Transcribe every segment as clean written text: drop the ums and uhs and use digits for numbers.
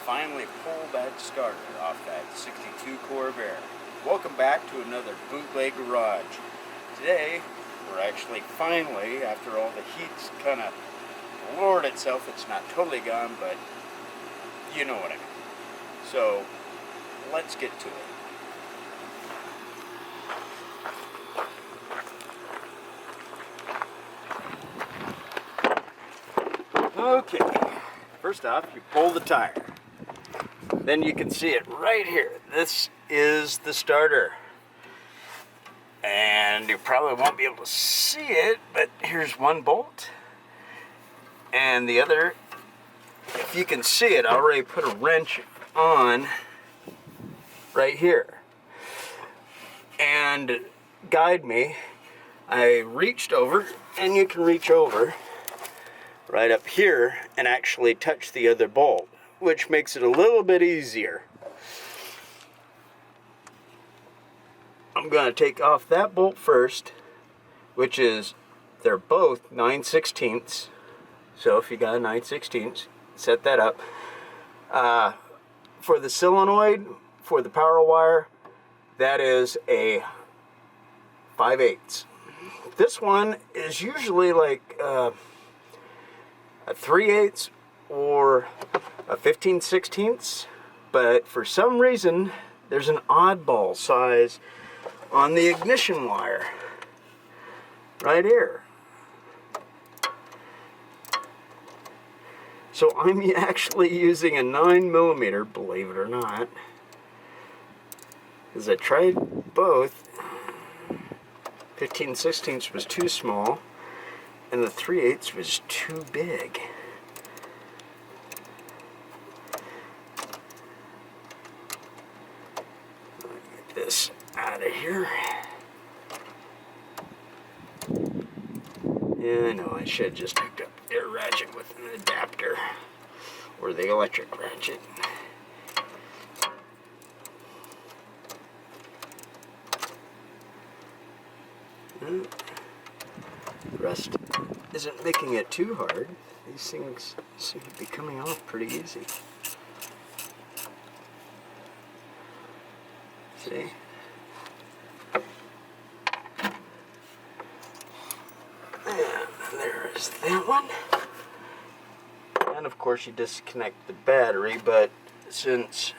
finally pulled that starter off that 62 Corvair. Welcome back to another bootleg garage. Today, we're actually finally, after all the heat's kind of lowered itself, it's not totally gone, but you know what I mean. So, let's get to it. Okay, first off, you pull the tire. Then you can see it right here. This is the starter. And you probably won't be able to see it, but here's one bolt. And the other, if you can see it, I already put a wrench on right here. And guide me, I reached over, and you can reach over right up here and actually touch the other bolt, which makes it a little bit easier. I'm going to take off that bolt first, which is, they're both 9/16. So if you got a 9/16, set that up. For the solenoid, for the power wire, that is a 5/8. This one is usually like a 3/8 or a 15/16, but for some reason there's an oddball size on the ignition wire right here. So I'm actually using a 9mm, believe it or not, because I tried both. 15/16 was too small and the 3/8 was too big. Get this out of here. Yeah, I know, I should have just hooked up the air ratchet with an adapter, or the electric ratchet. The rest isn't making it too hard. These things seem to be coming off pretty easy. See? And there is that one. And of course you disconnect the battery, but since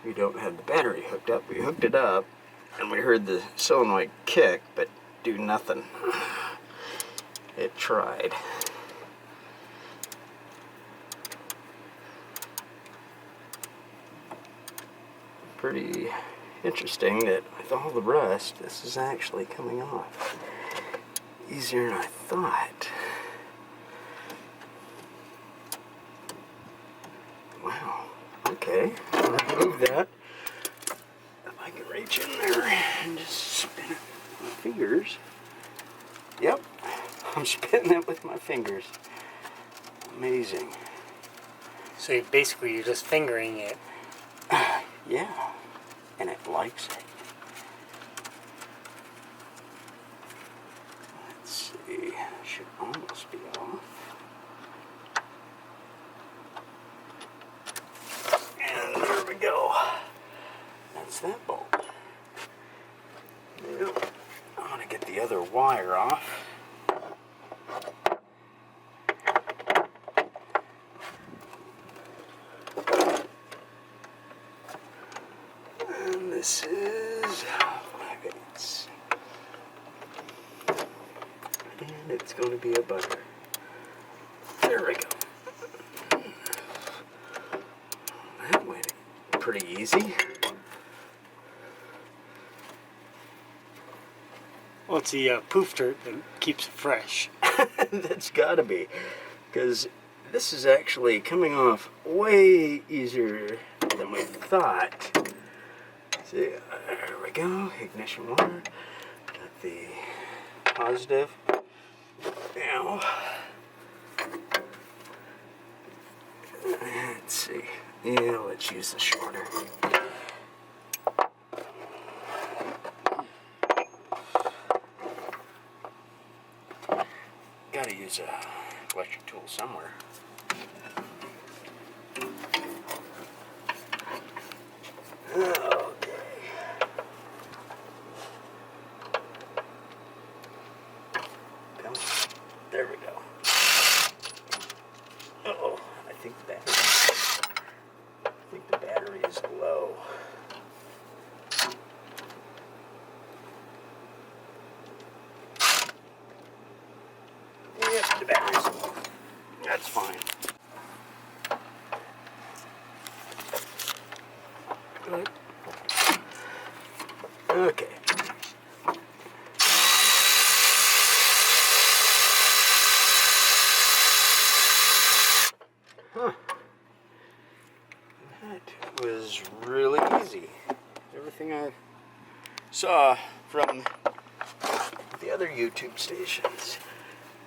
we don't have the battery hooked up, we hooked it up and we heard the solenoid kick, but do nothing. It tried. Pretty interesting that with all the rust, this is actually coming off easier than I thought. Wow. Okay, I'll remove that. If I can reach in there and just spin it with my fingers. Yep, I'm spinning it with my fingers. Amazing. So basically you're just fingering it. Yeah, and it likes it. Let's see, should almost be off. And there we go. That's that bolt. Yep. I'm gonna get the other wire off. And this is 5/8. And it's going to be a bugger. There we go. That went pretty easy. Well, it's the poof dirt that keeps it fresh. That's gotta be, because this is actually coming off way easier than we thought. See, there we go, ignition wire, got the positive. Now, let's see, yeah, let's use the shorter. Gotta use a electric tool somewhere. There we go. Uh-oh, I think the battery is low. Yep, the battery's low. That's fine. Good. Okay. Huh. That was really easy. Everything I saw from the other YouTube stations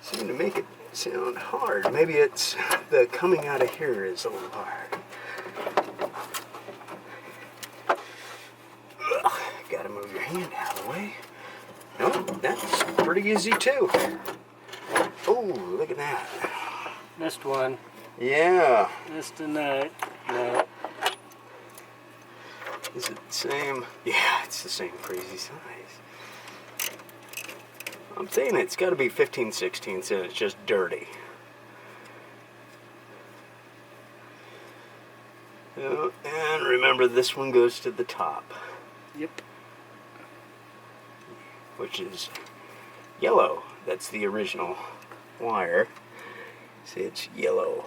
seemed to make it sound hard. Maybe it's the coming out of here is a little hard. Ugh, gotta move your hand out of the way. Nope, that's pretty easy too. Oh, look at that. Missed one. Yeah. Missed a nut. No. Is it the same? Yeah, it's the same crazy size. I'm saying it's got to be 15/16 and it's just dirty. And remember, this one goes to the top. Yep. Which is yellow. That's the original wire. See, it's yellow.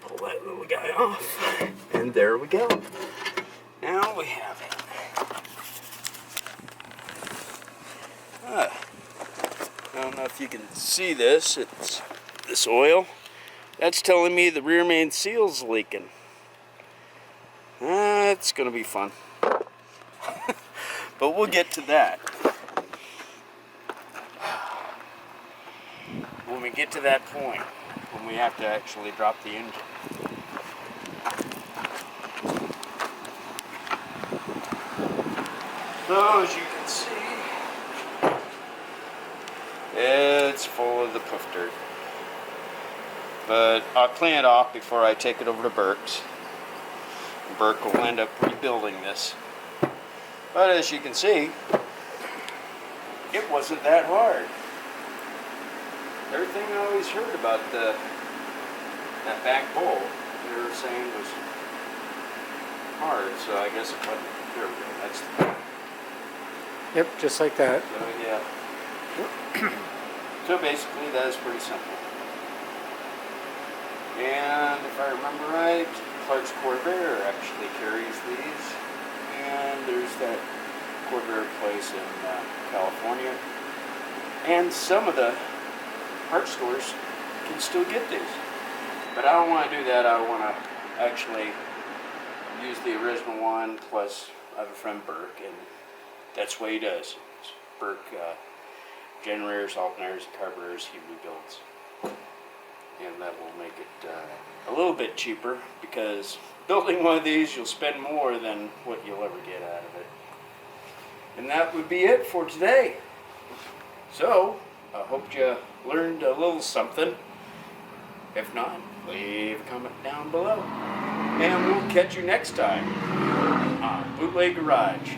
Pull that little guy off. And there we go. Now we have it. I don't know if you can see this. It's this oil. That's telling me the rear main seal's leaking. It's going to be fun. But we'll get to that. When we get to that point, when we have to actually drop the engine. So as you can see, it's full of the poof dirt. But I'll clean it off before I take it over to Burke's. Burke will end up rebuilding this. But as you can see, it wasn't that hard. Everything I always heard about that back bowl, they were saying was hard, so I guess it wasn't. There we go, that's the point. Yep, just like that. So yeah. So basically that is pretty simple. And if I remember right, Clark's Corvair actually carries these. And there's that Corvair place in California. And some of the parts stores can still get these. But I don't want to do that. I want to actually use the original one, plus I have a friend Burke, and that's what he does. Burke generators, alternators, and carburetors he rebuilds. And that will make it a little bit cheaper, because building one of these you'll spend more than what you'll ever get out of it. And that would be it for today. So I hope you learned a little something. If not, leave a comment down below. And we'll catch you next time on Bootleg Garage.